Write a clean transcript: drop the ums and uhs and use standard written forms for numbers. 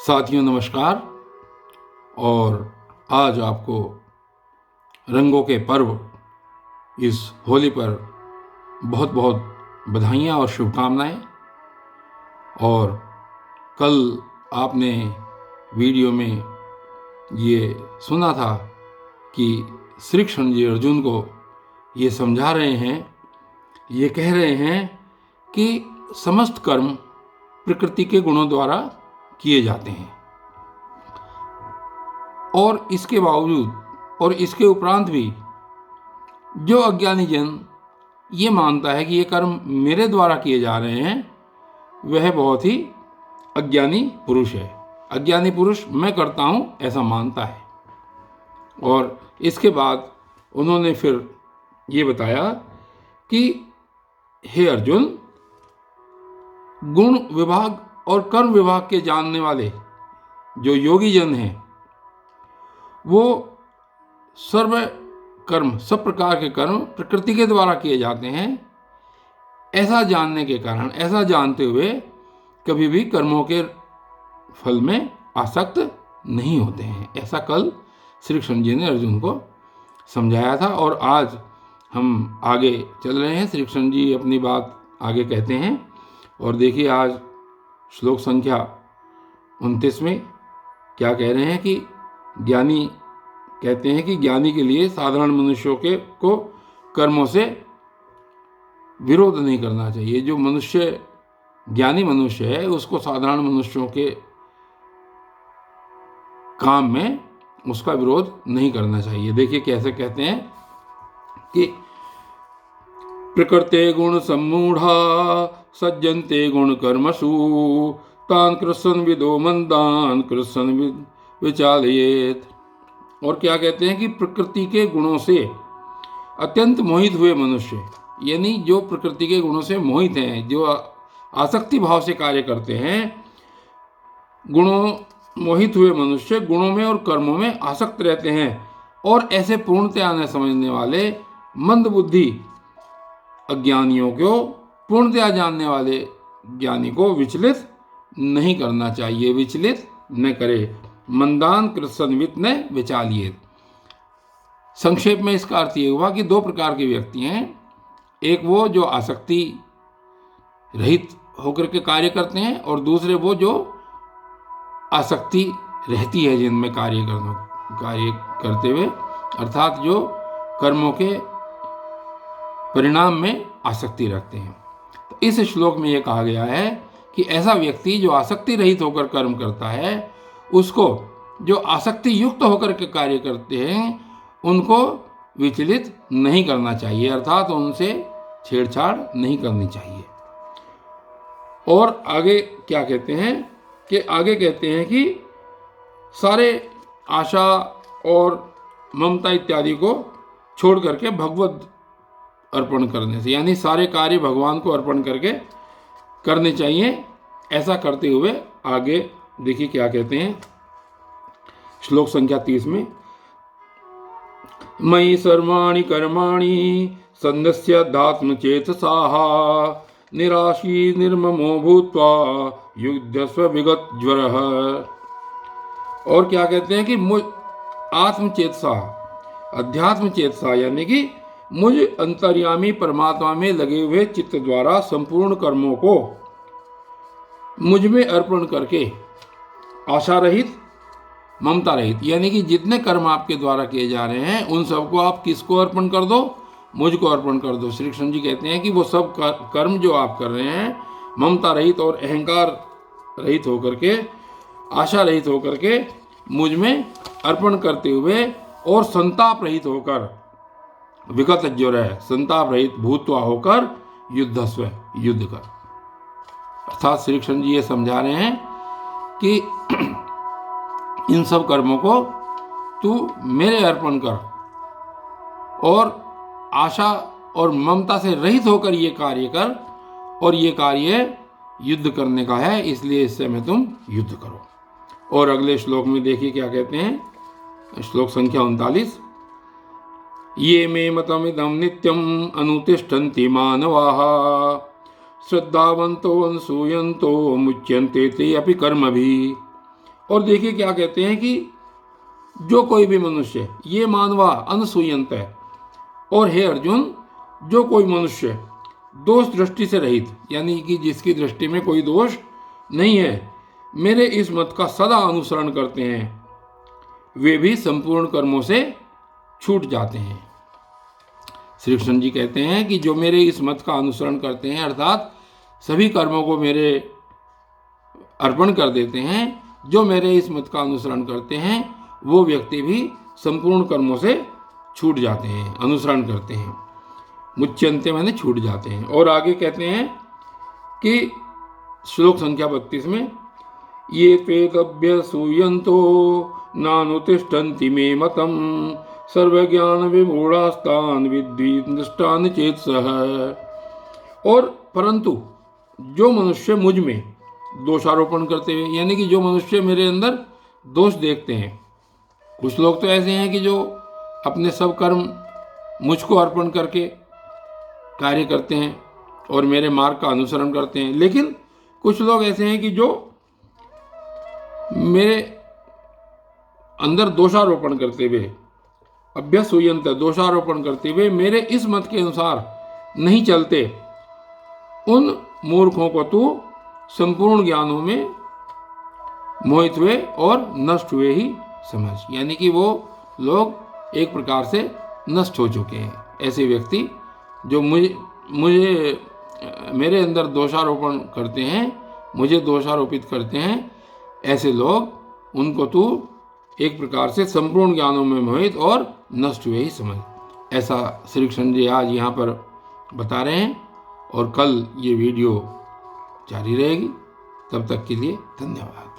साथियों नमस्कार। और आज आपको रंगों के पर्व इस होली पर बहुत बहुत बधाइयाँ और शुभकामनाएं। और कल आपने वीडियो में ये सुना था कि श्री कृष्ण जी अर्जुन को ये समझा रहे हैं, ये कह रहे हैं कि समस्त कर्म प्रकृति के गुणों द्वारा किए जाते हैं और इसके बावजूद और इसके उपरांत भी जो अज्ञानी जन ये मानता है कि ये कर्म मेरे द्वारा किए जा रहे हैं, वह बहुत ही अज्ञानी पुरुष है। अज्ञानी पुरुष मैं करता हूँ ऐसा मानता है। और इसके बाद उन्होंने फिर ये बताया कि हे अर्जुन, गुण विभाग और कर्म विभाग के जानने वाले जो योगी जन हैं, वो सर्व कर्म, सब प्रकार के कर्म प्रकृति के द्वारा किए जाते हैं। ऐसा जानने के कारण, ऐसा जानते हुए कभी भी कर्मों के फल में आसक्त नहीं होते हैं। ऐसा कल श्री कृष्ण जी ने अर्जुन को समझाया था। और आज हम आगे चल रहे हैं। श्री कृष्ण जी अपनी बात आगे कहते हैं। और देखिए आज श्लोक संख्या 29 में क्या कह रहे हैं कि ज्ञानी कहते हैं कि ज्ञानी के लिए साधारण मनुष्यों को कर्मों से विरोध नहीं करना चाहिए। जो मनुष्य ज्ञानी मनुष्य है उसको साधारण मनुष्यों के काम में उसका विरोध नहीं करना चाहिए। देखिए कैसे कहते हैं कि प्रकृते गुण सम्मूढ़ा सज्जन्ते गुण कर्मसु तान कृष्ण विदो मंदान कृष्ण विचालयेत। और क्या कहते हैं कि प्रकृति के गुणों से अत्यंत मोहित हुए मनुष्य, यानी जो प्रकृति के गुणों से मोहित हैं, जो आसक्ति भाव से कार्य करते हैं, गुणों मोहित हुए मनुष्य गुणों में और कर्मों में आसक्त रहते हैं। और ऐसे पूर्णतया न समझने वाले मंद बुद्धि अज्ञानियों को पूर्णतया जानने वाले ज्ञानी को विचलित नहीं करना चाहिए। विचलित न करे। मंदान कृत्सन्वित न विचालिए। संक्षेप में इसका अर्थ ये हुआ कि दो प्रकार के व्यक्ति हैं। एक वो जो आसक्ति रहित होकर के कार्य करते हैं, और दूसरे वो जो आसक्ति रहती है जिनमें कार्य करते हुए, अर्थात जो कर्मों के परिणाम में आसक्ति रखते हैं। तो इस श्लोक में यह कहा गया है कि ऐसा व्यक्ति जो आसक्ति रहित होकर कर्म करता है, उसको जो आसक्ति युक्त होकर के कार्य करते हैं उनको विचलित नहीं करना चाहिए, अर्थात उनसे छेड़छाड़ नहीं करनी चाहिए। और आगे क्या कहते हैं कि आगे कहते हैं कि सारे आशा और ममता इत्यादि को छोड़ करके भगवत अर्पण करने से, यानी सारे कार्य भगवान को अर्पण करके करने चाहिए। ऐसा करते हुए आगे देखिए क्या कहते हैं श्लोक संख्या 30 में, मयि सर्वाणि कर्माणि सन्न्यस्याध्यात्म चेतसाः निराशी निर्ममो भूत्वा युध्यस्व विगत ज्वरः। और क्या कहते हैं कि मुझ आत्म चेतसा, अध्यात्म चेतसा, यानी कि मुझ अंतर्यामी परमात्मा में लगे हुए चित्त द्वारा संपूर्ण कर्मों को मुझ में अर्पण करके आशा रहित, ममता रहित, यानी कि जितने कर्म आपके द्वारा किए जा रहे हैं उन सबको आप किसको अर्पण कर दो? मुझको अर्पण कर दो। श्री कृष्ण जी कहते हैं कि वो सब कर्म जो आप कर रहे हैं ममता रहित और अहंकार रहित होकर के, आशा रहित होकर के मुझ में अर्पण करते हुए और संताप रहित होकर, विगत ज्वर है, संताप रहित भूत्वा होकर युद्धस्व, युद्ध कर। अर्थात श्री कृष्ण जी ये समझा रहे हैं कि इन सब कर्मों को तू मेरे अर्पण कर और आशा और ममता से रहित होकर ये कार्य कर, और ये कार्य युद्ध करने का है, इसलिए इस समय तुम युद्ध करो। और अगले श्लोक में देखिए क्या कहते हैं, श्लोक संख्या 39, ये मे मतमिदं नित्यम अनुतिष्ठन्ति मानवाः श्रद्धावन्तो अनुसूयन्तो मुच्यन्ते ते अपि कर्मभिः और देखिए क्या कहते हैं कि जो कोई भी मनुष्य, ये मानवा अनसूयंत है, और हे अर्जुन, जो कोई मनुष्य दोष दृष्टि से रहित, यानी कि जिसकी दृष्टि में कोई दोष नहीं है, मेरे इस मत का सदा अनुसरण करते हैं, वे भी संपूर्ण कर्मों से छूट जाते हैं। श्री कृष्ण जी कहते हैं कि जो मेरे इस मत का अनुसरण करते हैं, अर्थात सभी कर्मों को मेरे अर्पण कर देते हैं, जो मेरे इस मत का अनुसरण करते हैं, वो व्यक्ति भी संपूर्ण कर्मों से छूट जाते हैं, अनुसरण करते हैं, मुच्यन्ते माने छूट जाते हैं। और आगे कहते हैं कि श्लोक संख्या 32 में, ये त्वेतभ्यसूयन्तो नानुतिष्ठन्ति मे मतम सर्वज्ञान विमूढ़ास्तान विद्धि निष्ठान चेतसः। और परंतु जो मनुष्य मुझ में दोषारोपण करते हुए, यानी कि जो मनुष्य मेरे अंदर दोष देखते हैं, कुछ लोग तो ऐसे हैं कि जो अपने सब कर्म मुझको अर्पण करके कार्य करते हैं और मेरे मार्ग का अनुसरण करते हैं, लेकिन कुछ लोग ऐसे हैं कि जो मेरे अंदर दोषारोपण करते हुए, अभ्यसूयन्त दोषारोपण करते हुए मेरे इस मत के अनुसार नहीं चलते, उन मूर्खों को तू संपूर्ण ज्ञानों में मोहित हुए और नष्ट हुए ही समझ। यानी कि वो लोग एक प्रकार से नष्ट हो चुके हैं। ऐसे व्यक्ति जो मुझे मेरे अंदर दोषारोपण करते हैं, मुझे दोषारोपित करते हैं, ऐसे लोग, उनको तू एक प्रकार से संपूर्ण ज्ञानों में मोहित और नष्ट हुए ही समझ। ऐसा श्री कृष्ण जी आज यहाँ पर बता रहे हैं, और कल ये वीडियो जारी रहेगी। तब तक के लिए धन्यवाद।